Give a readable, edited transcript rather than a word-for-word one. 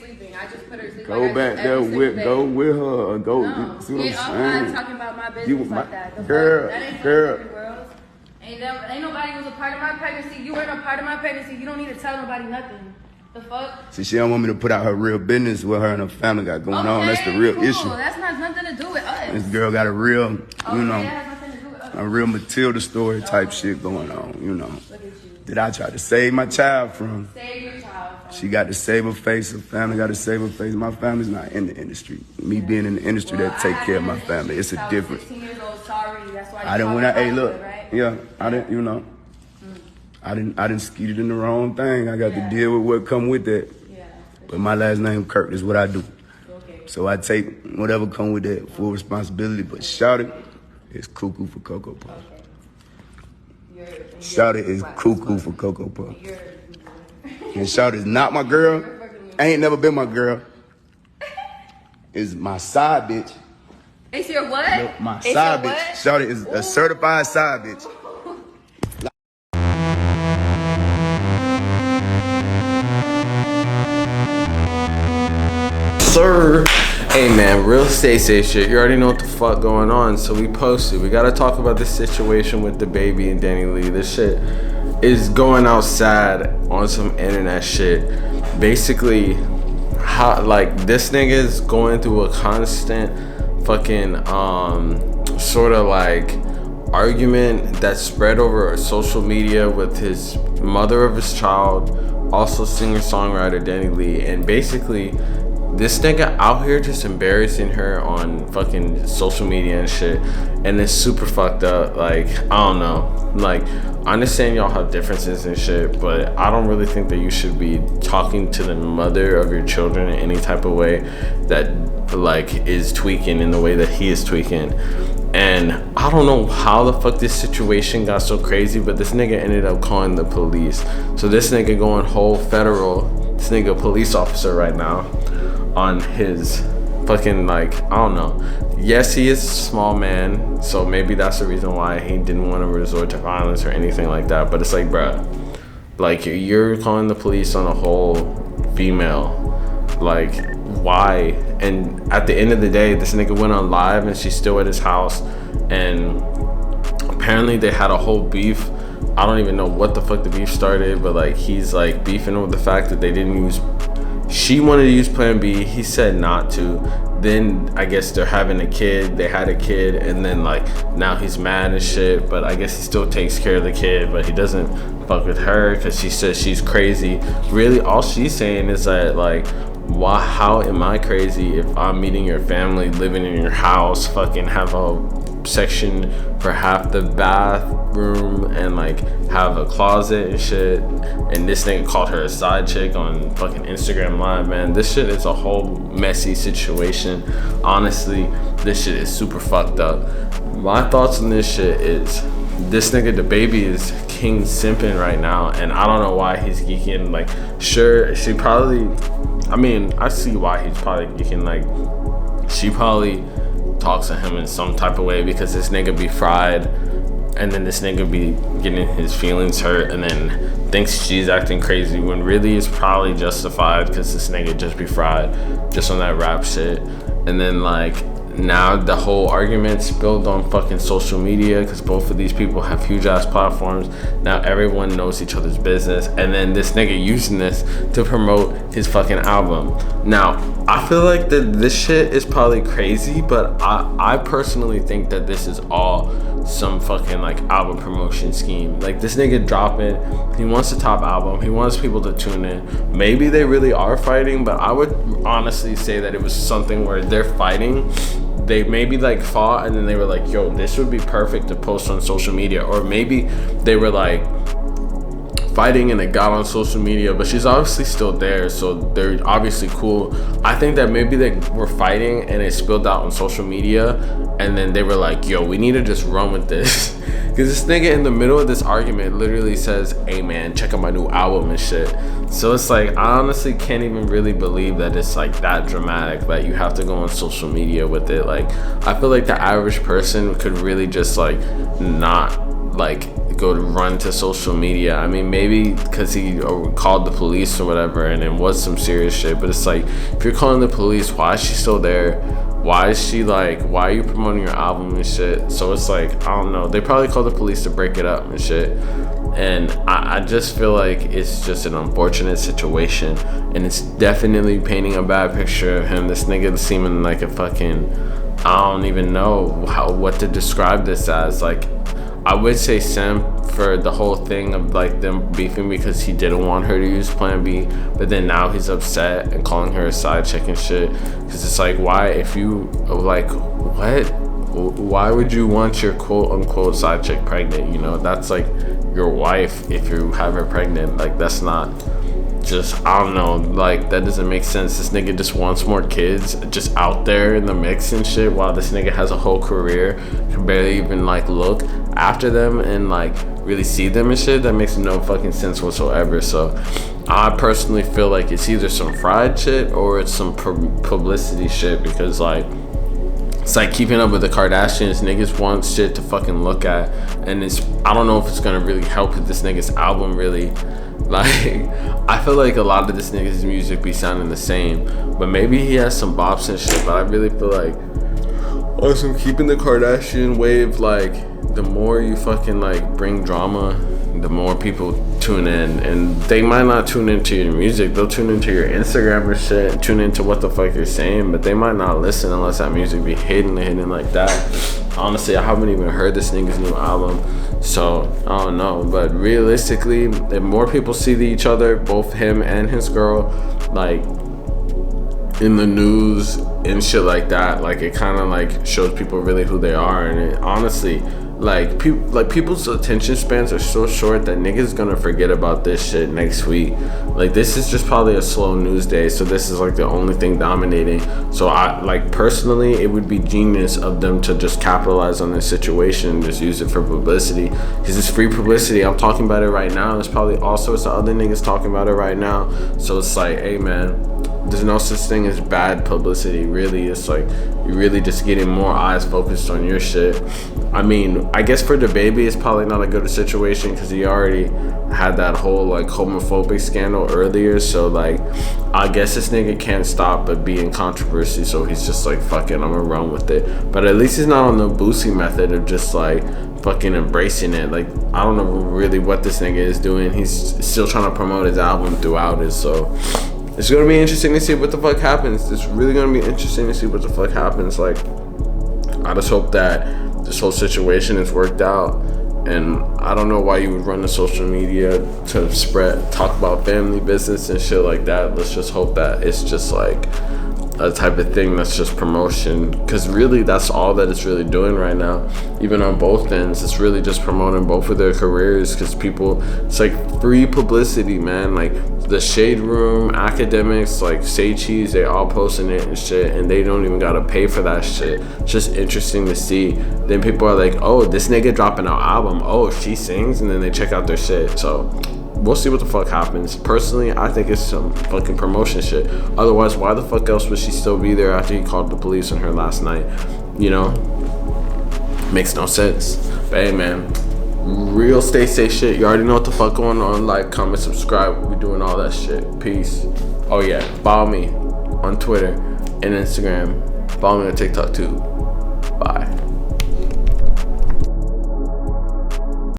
sleeping. I just put her to sleep. Go back there with her. Go. No. See what I'm saying? talking about my business like that. Girl. Ain't nobody was a part of my pregnancy. You weren't a part of my pregnancy. You don't need to tell nobody nothing. The fuck? See, she don't want me to put out her real business, what her and her family got going on. That's the real issue. That's not nothing to do with us. This girl got a real, It has nothing to do with us. a real Matilda story type shit going on, Look at you. That I tried to save my child from. Save your child from. She got to save her face. Her family got to save her face. My family's not in the industry. Me being in the industry, that take care of my family. It's a difference. 16 years old, sorry. That's why I didn't when I hey look, right? yeah, I didn't I didn't skeeted in the wrong thing. I got to deal with what come with that. Yeah. But my last name Kirk is what I do. Okay. So I take whatever come with that full responsibility. But Shawty is cuckoo for Cocoa Puff. Okay. Shawty is cuckoo for Cocoa Puff. And Shawty is not my girl. Ain't never been my girl. Is my side bitch. It's your what? My side bitch. Shawty is a certified side bitch. Sir. Hey man, real stay safe shit. You already know what the fuck going on, so we posted. We gotta talk about this situation with Dababy and Danileigh. This shit is going outside on some internet shit. Basically, how like this nigga's going through a constant fucking sort of like argument that spread over social media with his mother of his child, also singer-songwriter Danileigh, and basically this nigga out here just embarrassing her on fucking social media and shit, and it's super fucked up. Like, I don't know, like, I understand y'all have differences and shit, but I don't really think that you should be talking to the mother of your children in any type of way that like is tweaking in the way that he is tweaking. And I don't know how the fuck this situation got so crazy, but this nigga ended up calling the police. So this nigga going whole federal, this nigga police officer right now on his fucking, like, I don't know. Yes, he is a small man, so maybe that's the reason why he didn't want to resort to violence or anything like that. But it's like, bruh, like, you're calling the police on a whole female. Like, why? And at the end of the day, this nigga went on live and she's still at his house, and apparently they had a whole beef. I don't even know what the fuck the beef started, but like, he's like beefing with the fact that they didn't use, she wanted to use Plan B, he said not to. Then I guess they're having a kid, they had a kid, and then like now he's mad and shit, but I guess he still takes care of the kid, but he doesn't fuck with her because she says she's crazy. Really, all she's saying is that, like, why, how am I crazy if I'm meeting your family, living in your house, fucking have a section for half the bathroom and like have a closet and shit, and this nigga called her a side chick on fucking Instagram Live, man. This shit is a whole messy situation. Honestly, this shit is super fucked up. My thoughts on this shit is, this nigga Dababy is king simping right now, and I don't know why he's geeking. Like, sure, she probably, I mean, I see why he's probably geeking. Like, she probably talks to him in some type of way because this nigga be fried, and then this nigga be getting his feelings hurt, and then thinks she's acting crazy when really it's probably justified because this nigga just be fried just on that rap shit. And then like, now the whole argument spilled on fucking social media because both of these people have huge ass platforms. Now everyone knows each other's business, and then this nigga using this to promote his fucking album. Now I feel like that this shit is probably crazy, but I personally think that this is all some fucking like album promotion scheme. Like, this nigga dropping, he wants a top album, he wants people to tune in. Maybe they really are fighting, but I would honestly say that it was something where they're fighting, they maybe like fought, and then they were like, yo, this would be perfect to post on social media. Or maybe they were like fighting and it got on social media, but she's obviously still there, so they're obviously cool. I think that maybe they were fighting and it spilled out on social media, and then they were like, yo, we need to just run with this. Because this nigga in the middle of this argument literally says, hey man, check out my new album and shit. So it's like, I honestly can't even really believe that it's like that dramatic that you have to go on social media with it. Like, I feel like the average person could really just like not like go to run to social media. I mean, maybe because he called the police or whatever, and it was some serious shit. But it's like, if you're calling the police, why is she still there? Why is she like, why are you promoting your album and shit? So it's like, I don't know. They probably called the police to break it up and shit. And I just feel like it's just an unfortunate situation, and it's definitely painting a bad picture of him. This nigga seeming like a fucking, I don't even know what to describe this as. Like, I would say simp for the whole thing of like them beefing because he didn't want her to use Plan B, but then now he's upset and calling her a side chick and shit. Because it's like, why, if you like, what? Why would you want your quote unquote side chick pregnant? You know, that's like your wife if you have her pregnant. Like, that's not just, I don't know, like, that doesn't make sense. This nigga just wants more kids just out there in the mix and shit, while this nigga has a whole career, can barely even like look after them and like really see them and shit. That makes no fucking sense whatsoever. So I personally feel like it's either some fried shit or it's some publicity shit, because like, it's like Keeping Up with the Kardashians. Niggas want shit to fucking look at, and it's, I don't know if it's gonna really help with this nigga's album really. Like, I feel like a lot of this nigga's music be sounding the same, but maybe he has some bops and shit. But I really feel like on some Keeping the Kardashian wave, like, the more you fucking like bring drama, the more people tune in. And they might not tune into your music, they'll tune into your Instagram or shit, tune into what the fuck you're saying, but they might not listen unless that music be hitting like that. Honestly, I haven't even heard this nigga's new album, so I don't know. But realistically, if more people see each other, both him and his girl, like in the news and shit like that, like, it kind of like shows people really who they are. And it, honestly, like, people's attention spans are so short that niggas gonna forget about this shit next week. Like, this is just probably a slow news day, so this is like the only thing dominating. So I, like, personally, it would be genius of them to just capitalize on this situation and just use it for publicity, because it's free publicity. I'm talking about it right now. There's probably all sorts of other niggas talking about it right now. So it's like, hey man, there's no such thing as bad publicity, really. It's like, you're really just getting more eyes focused on your shit. I mean, I guess for Dababy, it's probably not a good situation because he already had that whole like homophobic scandal earlier. So like, I guess this nigga can't stop but be in controversy. So he's just like, fuck it, I'm gonna run with it. But at least he's not on the Boosie method of just like fucking embracing it. Like, I don't know really what this nigga is doing. He's still trying to promote his album throughout it. So it's gonna be interesting to see what the fuck happens. It's really gonna be interesting to see what the fuck happens. Like, I just hope that this whole situation is worked out. And I don't know why you would run to social media to talk about family business and shit like that. Let's just hope that it's just like a type of thing that's just promotion, because really that's all that it's really doing right now. Even on both ends, it's really just promoting both of their careers, because people, it's like free publicity, man. Like the Shade Room, Academics, like Say Cheese, they all posting it and shit, and they don't even gotta pay for that shit. It's just interesting to see. Then people are like, oh, this nigga dropping an album, oh, she sings, and then they check out their shit. So we'll see what the fuck happens. Personally, I think it's some fucking promotion shit. Otherwise, why the fuck else would she still be there after he called the police on her last night? You know? Makes no sense. But hey, man, real stay safe shit. You already know what the fuck going on. Like, comment, subscribe. We doing all that shit. Peace. Oh yeah, follow me on Twitter and Instagram. Follow me on TikTok too.